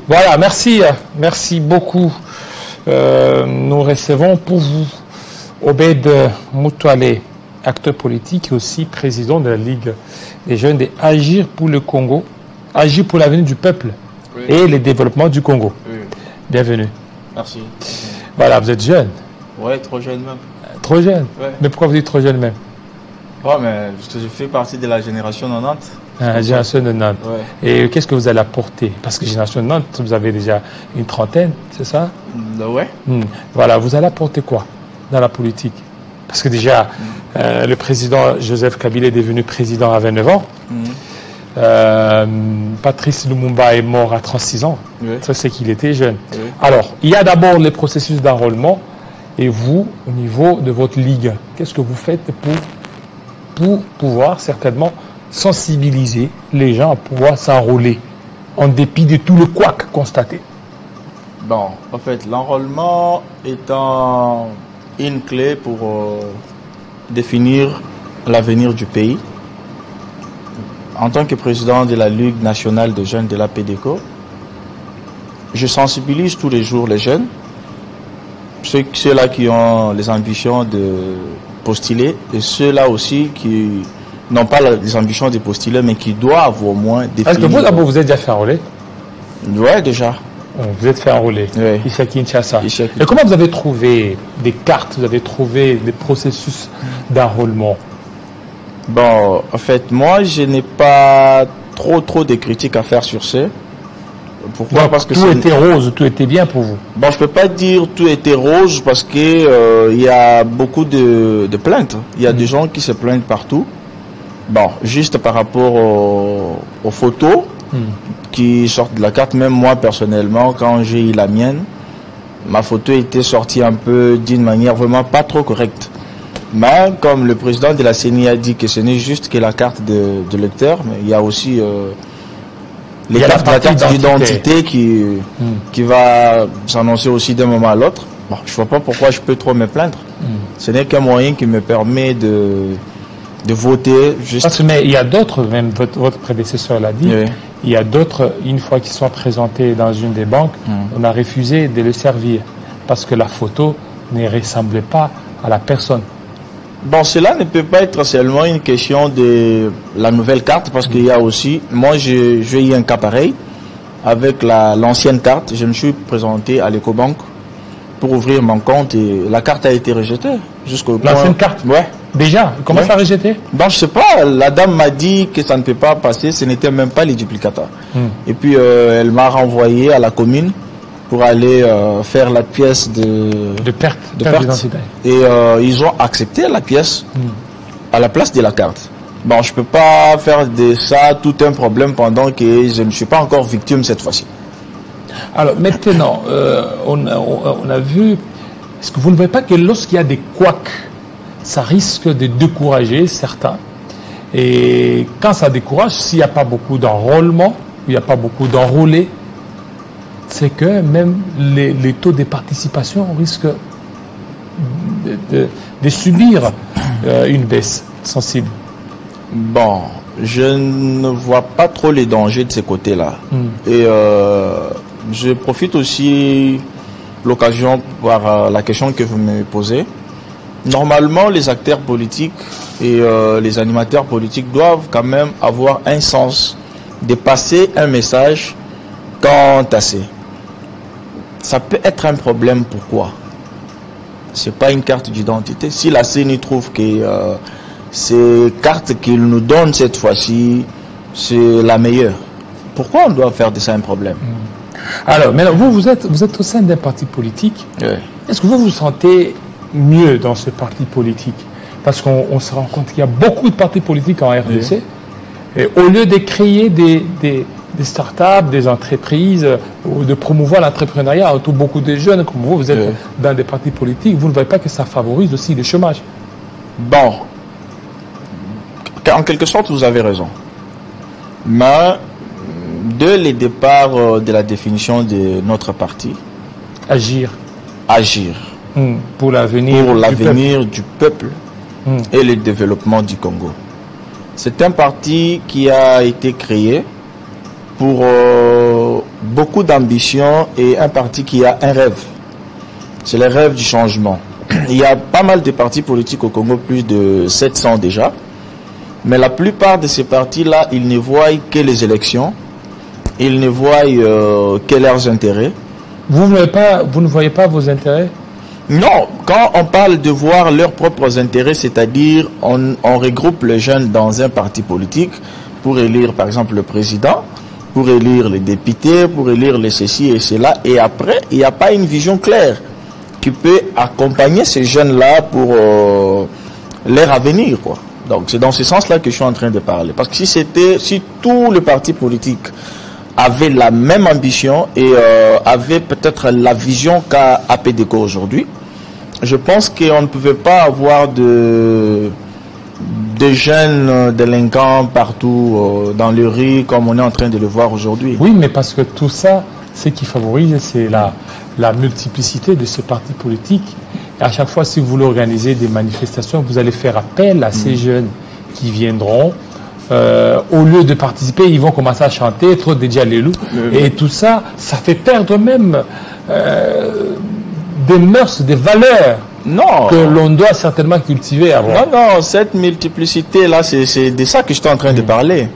Voilà, merci beaucoup. Nous recevons pour vous Obed Moutoualé, acteur politique et aussi président de la Ligue des jeunes de Agir pour le Congo, Agir pour l'avenir du peuple et le développement du Congo. Bienvenue. Merci. Voilà, vous êtes jeune. Ouais, trop jeune même. Trop jeune. Ouais. Mais pourquoi vous dites trop jeune même? Ouais, mais je fais partie de la génération 90. La génération de Nantes. Ouais. Et qu'est-ce que vous allez apporter? Parce que génération de Nantes, vous avez déjà une trentaine, c'est ça? Ouais. Voilà, vous allez apporter quoi dans la politique? Parce que déjà, le président Joseph Kabila est devenu président à 29 ans. Patrice Lumumba est mort à 36 ans. Oui. Ça, c'est qu'il était jeune. Oui. Alors, il y a d'abord le processus d'enrôlement. Et vous, au niveau de votre ligue, qu'est-ce que vous faites pour pouvoir certainement sensibiliser les gens à pouvoir s'enrôler en dépit de tout le couac constaté? Bon, en fait, l'enrôlement étant une clé pour définir l'avenir du pays. En tant que président de la Ligue nationale des jeunes de la PDCO, je sensibilise tous les jours les jeunes, ceux-là qui ont les ambitions de postuler et ceux-là aussi qui n'ont pas les ambitions de postuler mais qui doivent au moins définir. Est-ce que vous d'abord vous êtes déjà fait enrôler? Oui, déjà. Vous êtes fait enrôler. Oui. Ici à Kinshasa. Ici à Kinshasa. Et comment vous avez trouvé des cartes, vous avez trouvé des processus d'enrôlement? Bon, en fait, moi, je n'ai pas trop de critiques à faire sur ça. Pourquoi? Donc, parce que tout était rose, tout était bien pour vous. Bon, je peux pas dire tout était rose parce que il y a beaucoup de plaintes. Il y a des gens qui se plaignent partout. Bon, juste par rapport aux photos qui sortent de la carte, même moi personnellement, quand j'ai eu la mienne, ma photo était sortie un peu d'une manière vraiment pas trop correcte. Mais comme le président de la CENI a dit que ce n'est juste que la carte de lecteur, mais il y a aussi la carte d'identité qui va s'annoncer aussi d'un moment à l'autre. Bon, je vois pas pourquoi je peux trop me plaindre. Ce n'est qu'un moyen qui me permet de voter juste. Parce que, mais il y a d'autres, même votre prédécesseur l'a dit, Oui. il y a d'autres, une fois qu'ils sont présentés dans une des banques, on a refusé de le servir parce que la photo ne ressemblait pas à la personne. Bon, cela ne peut pas être seulement une question de la nouvelle carte parce qu'il y a aussi, moi j'ai eu un cas pareil avec l'ancienne carte. Je me suis présenté à l'Ecobank pour ouvrir mon compte et la carte a été rejetée jusqu'au point. L'ancienne carte? Ouais. Déjà? Comment ça a rejeté? Bon, je sais pas, la dame m'a dit que ça ne peut pas passer, ce n'était même pas les duplicateurs. Et puis elle m'a renvoyé à la commune pour aller faire la pièce de perte d'identité. Et ils ont accepté la pièce à la place de la carte. Bon, je peux pas faire de ça tout un problème pendant que je ne suis pas encore victime cette fois-ci. Alors maintenant, on a vu, est-ce que vous ne voyez pas que lorsqu'il y a des couacs, ça risque de décourager certains? Et quand ça décourage, s'il n'y a pas beaucoup d'enrôlement, il n'y a pas beaucoup d'enrôlés, c'est que même les taux de participation risquent de subir une baisse sensible. Bon, je ne vois pas trop les dangers de ces côtés-là. Et je profite aussi de l'occasion par la question que vous me posez. Normalement, les acteurs politiques et les animateurs politiques doivent quand même avoir un sens de passer un message quant à ça. Ça peut être un problème, pourquoi? C'est pas une carte d'identité. Si la CENI trouve que ces cartes qu'ils nous donnent cette fois-ci, c'est la meilleure, pourquoi on doit faire de ça un problème? Alors, maintenant, vous êtes au sein d'un parti politique. Oui. Est-ce que vous vous sentez mieux dans ce parti politique? Parce qu'on se rend compte qu'il y a beaucoup de partis politiques en RDC. Oui. Et au lieu de créer des start-up, des entreprises, ou de promouvoir l'entrepreneuriat, autour beaucoup de jeunes comme vous, vous êtes dans des partis politiques, vous ne voyez pas que ça favorise aussi le chômage? Bon, en quelque sorte, vous avez raison. Mais dès le départ de la définition de notre parti, agir pour l'avenir du peuple et le développement du Congo. C'est un parti qui a été créé pour beaucoup d'ambition et un parti qui a un rêve. C'est le rêve du changement. Il y a pas mal de partis politiques au Congo, plus de 700 déjà. Mais la plupart de ces partis-là, ils ne voient que les élections. Ils ne voient que leurs intérêts. Vous ne voyez pas vos intérêts? Non, quand on parle de voir leurs propres intérêts, c'est-à-dire on regroupe les jeunes dans un parti politique pour élire par exemple le président, pour élire les députés, pour élire les ceci et cela, et après, il n'y a pas une vision claire qui peut accompagner ces jeunes-là pour leur avenir, quoi. Donc c'est dans ce sens-là que je suis en train de parler. Parce que si tout le parti politique avait la même ambition et avait peut-être la vision qu'a APDCO aujourd'hui, je pense qu'on ne pouvait pas avoir de jeunes délinquants partout dans le riz comme on est en train de le voir aujourd'hui. Oui, mais parce que tout ça, ce qui favorise, c'est la multiplicité de ce parti politique. Et à chaque fois, si vous voulez organiser des manifestations, vous allez faire appel à ces jeunes qui viendront. Au lieu de participer, ils vont commencer à chanter, trop de Djalilou. Et tout ça, ça fait perdre même des mœurs, des valeurs que l'on doit certainement cultiver avant. Non, cette multiplicité-là, c'est de ça que je suis en train de parler.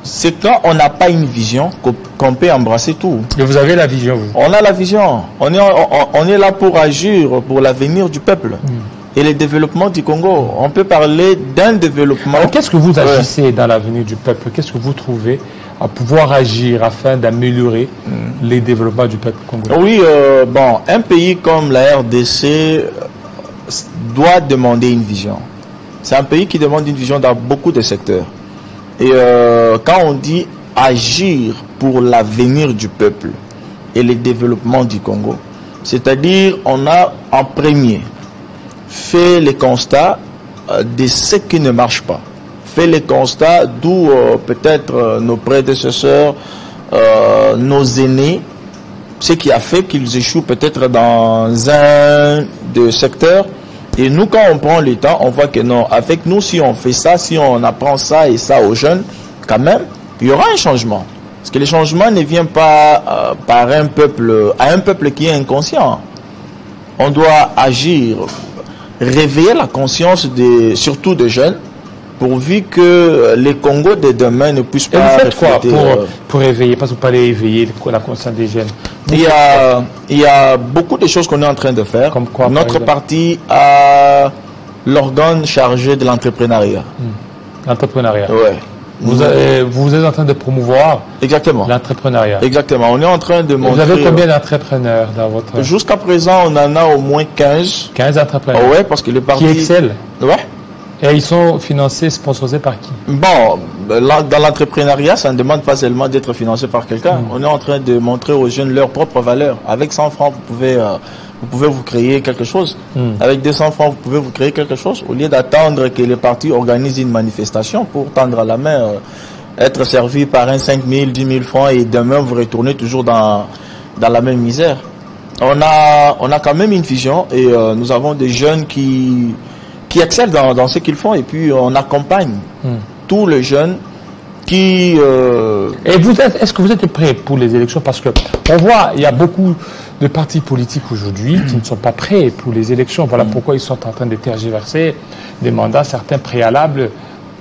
C'est quand on n'a pas une vision qu'on peut embrasser tout. Et vous avez la vision, vous? On a la vision. On est là pour agir pour l'avenir du peuple. Et le développement du Congo. On peut parler d'un développement. Alors, qu'est-ce que vous agissez dans l'avenir du peuple? Qu'est-ce que vous trouvez à pouvoir agir afin d'améliorer les développements du peuple congolais? Oui, bon, un pays comme la RDC doit demander une vision. C'est un pays qui demande une vision dans beaucoup de secteurs. Et quand on dit agir pour l'avenir du peuple et le développement du Congo, c'est-à-dire on a en premier fait le constat de ce qui ne marche pas. Fait le constat d'où peut-être nos prédécesseurs, nos aînés, ce qui a fait qu'ils échouent peut-être dans un des secteurs. Et nous, quand on prend le temps, on voit que non, avec nous, si on fait ça, si on apprend ça et ça aux jeunes, quand même, il y aura un changement. Parce que le changement ne vient pas par un peuple qui est inconscient. On doit agir, réveiller la conscience surtout des jeunes, pourvu que les Congos de demain ne puissent pas... Et vous faites quoi pour réveiller? Parce que vous parlez éveiller la conscience des jeunes. Il y a beaucoup de choses qu'on est en train de faire. Comme quoi, notre parti a l'organe chargé de l'entrepreneuriat. L'entrepreneuriat. Ouais. Vous êtes en train de promouvoir l'entrepreneuriat. Exactement. On est en train de montrer... Vous avez combien d'entrepreneurs dans votre... Jusqu'à présent, on en a au moins 15. 15 entrepreneurs. Ouais, parce que le parti... Qui excellent. Ouais. Et ils sont financés, sponsorisés par qui? Bon, dans l'entrepreneuriat, ça ne demande pas seulement d'être financé par quelqu'un. On est en train de montrer aux jeunes leurs propres valeurs. Avec 100 francs, vous pouvez vous créer quelque chose. Avec 200 francs, vous pouvez vous créer quelque chose. Au lieu d'attendre que les partis organisent une manifestation pour tendre à la main, être servi par un 5 000, 10 000 francs et demain vous retournez toujours dans la même misère. On a quand même une vision et nous avons des jeunes qui excellent dans ce qu'ils font et puis on accompagne tous les jeunes qui... Et est-ce que vous êtes prêts pour les élections? Parce que on voit, il y a beaucoup de partis politiques aujourd'hui qui ne sont pas prêts pour les élections. Voilà pourquoi ils sont en train de tergiverser des mandats, certains préalables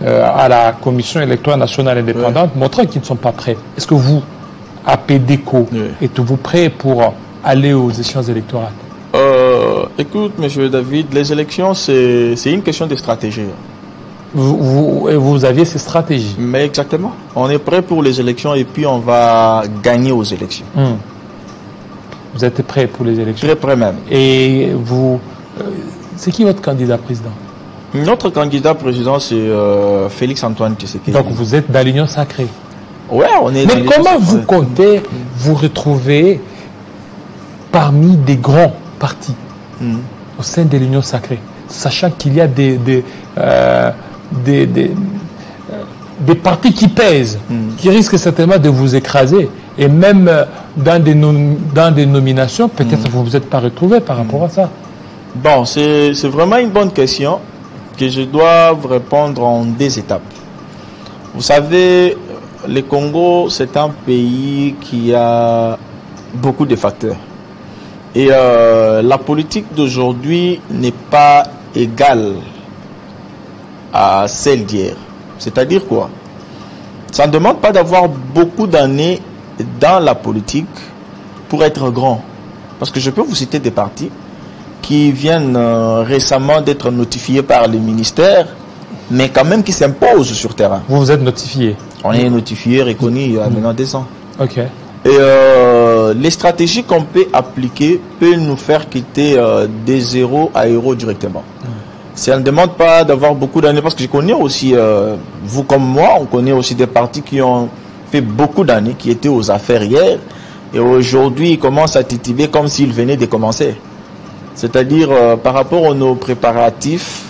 à la Commission électorale nationale indépendante, montrant qu'ils ne sont pas prêts. Est-ce que vous, APDCO, êtes-vous prêts pour aller aux échéances électorales? Écoute, monsieur David, les élections, c'est une question de stratégie. Vous aviez ces stratégies. Mais exactement. On est prêt pour les élections et puis on va gagner aux élections. Vous êtes prêt pour les élections? Très prêt même. Et vous... c'est qui votre candidat président? Notre candidat président, c'est Félix Antoine Tshisekedi. Donc vous êtes dans l'Union sacrée? Ouais, on est... Mais comment vous comptez vous retrouver parmi des grands partis au sein de l'Union sacrée, sachant qu'il y a des partis qui pèsent, qui risquent certainement de vous écraser, et même dans des nominations, peut-être vous ne vous êtes pas retrouvé par rapport à ça. Bon, c'est vraiment une bonne question que je dois répondre en 2 étapes. Vous savez, le Congo, c'est un pays qui a beaucoup de facteurs. Et la politique d'aujourd'hui n'est pas égale à celle d'hier. C'est-à-dire quoi? Ça ne demande pas d'avoir beaucoup d'années dans la politique pour être grand. Parce que je peux vous citer des partis qui viennent récemment d'être notifiés par les ministères, mais quand même qui s'imposent sur terrain. Vous êtes notifié? On est notifié, reconnu il y a maintenant 2 ans. Ok. Et les stratégies qu'on peut appliquer peuvent nous faire quitter des zéros à héros directement. Ça ne demande pas d'avoir beaucoup d'années, parce que je connais aussi, vous comme moi, on connaît aussi des partis qui ont fait beaucoup d'années, qui étaient aux affaires hier, et aujourd'hui ils commencent à titiller comme s'ils venaient de commencer. C'est-à-dire par rapport à nos préparatifs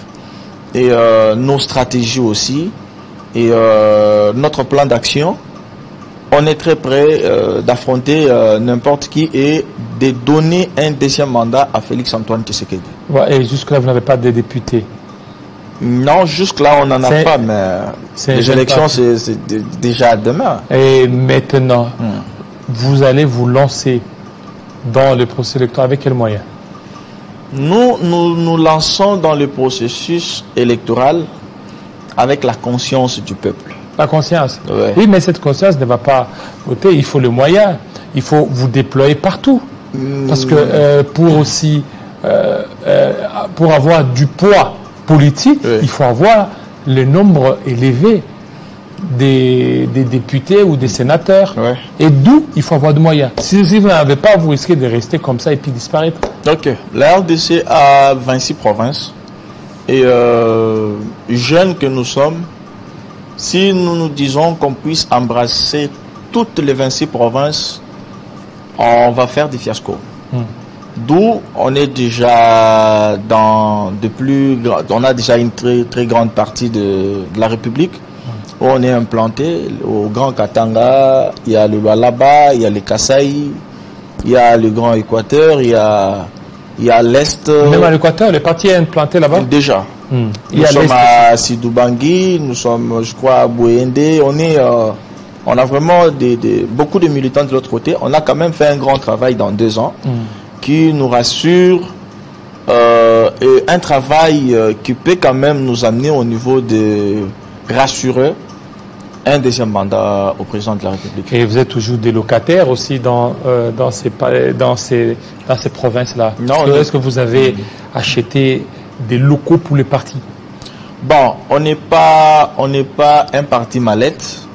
et nos stratégies aussi, et notre plan d'action, on est très prêt d'affronter n'importe qui et de donner un 2e mandat à Félix Antoine Tshisekedi. Ouais, et jusque-là, vous n'avez pas de députés? Non, jusque-là, on n'en a pas, mais les élections, c'est déjà demain. Et maintenant, vous allez vous lancer dans le processus électoral avec quels moyens? Nous lançons dans le processus électoral avec la conscience du peuple. La conscience. Ouais. Oui, mais cette conscience ne va pas voter. Il faut le moyen. Il faut vous déployer partout. Parce que pour aussi, pour avoir du poids politique, oui, il faut avoir le nombre élevé des députés ou des sénateurs. Ouais. Et d'où il faut avoir de moyens. Si vous n'avez pas, vous risquez de rester comme ça et puis disparaître. Ok. La RDC a 26 provinces. Et jeunes que nous sommes, si nous nous disons qu'on puisse embrasser toutes les 26 provinces, on va faire des fiascos. D'où on est déjà on a déjà une très grande partie de la République où on est implanté. Au Grand Katanga, il y a le Lualaba, il y a le Kasaï, il y a le Grand Équateur, il y a l'Est. Même à l'Équateur, le parti est implanté là-bas? Déjà. Nous sommes à Sidoubangi, nous sommes, je crois, à Bouende. On a vraiment beaucoup de militants de l'autre côté. On a quand même fait un grand travail dans 2 ans qui nous rassure. Et un travail qui peut quand même nous amener au niveau de rassurer un 2e mandat au président de la République. Et vous êtes toujours des locataires aussi dans ces provinces-là? Non. Est-ce que vous avez acheté des locaux pour les partis? Bon, on n'est pas un parti mallette.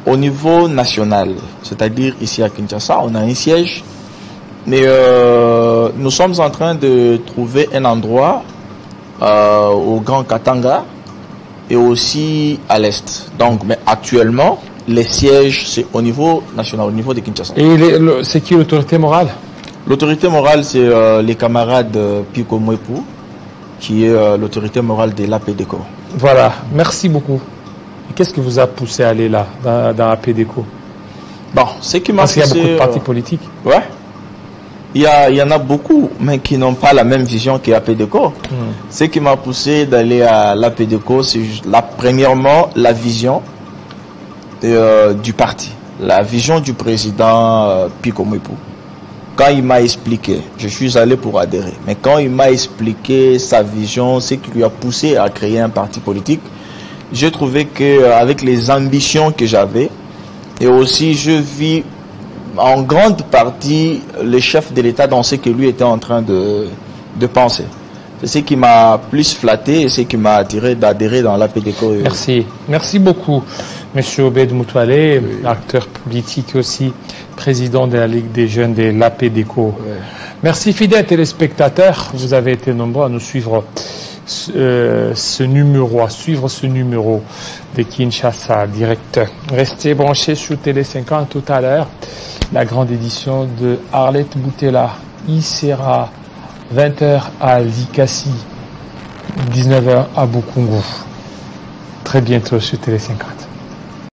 Au niveau national, c'est-à-dire ici à Kinshasa, on a un siège, mais nous sommes en train de trouver un endroit au Grand Katanga et aussi à l'Est. Donc, mais actuellement, les sièges, c'est au niveau national, au niveau de Kinshasa. Et c'est qui l'autorité morale? L'autorité morale, c'est les camarades Pico Mwepu, qui est l'autorité morale de l'APDECO. Voilà, merci beaucoup. Et qu'est-ce qui vous a poussé à aller là, dans l'APDECO? Bon, ce qui m'a poussé... Parce qu'il y a beaucoup de partis politiques. Ouais. Il y en a beaucoup, mais qui n'ont pas la même vision qu'APDECO. Ce qui m'a poussé d'aller à l'APDECO, c'est premièrement la vision du parti, la vision du président Pico Mwepu. Quand il m'a expliqué, je suis allé pour adhérer, mais quand il m'a expliqué sa vision, ce qui lui a poussé à créer un parti politique, j'ai trouvé qu'avec les ambitions que j'avais, et aussi je vis en grande partie le chef de l'État dans ce que lui était en train de penser. C'est ce qui m'a plus flatté et ce qui m'a attiré d'adhérer dans l'APDECO. Merci. Merci beaucoup, Monsieur Obed Moutoualé, acteur politique aussi, président de la Ligue des jeunes de l'APDECO. Merci, fidèles téléspectateurs. Vous avez été nombreux à nous suivre ce numéro de Kinshasa Direct. Restez branchés sur Télé 50 tout à l'heure. La grande édition de Arlette Boutella. Il sera 20h à Likasi, 19h à Bukungu. Très bientôt sur Télé 50.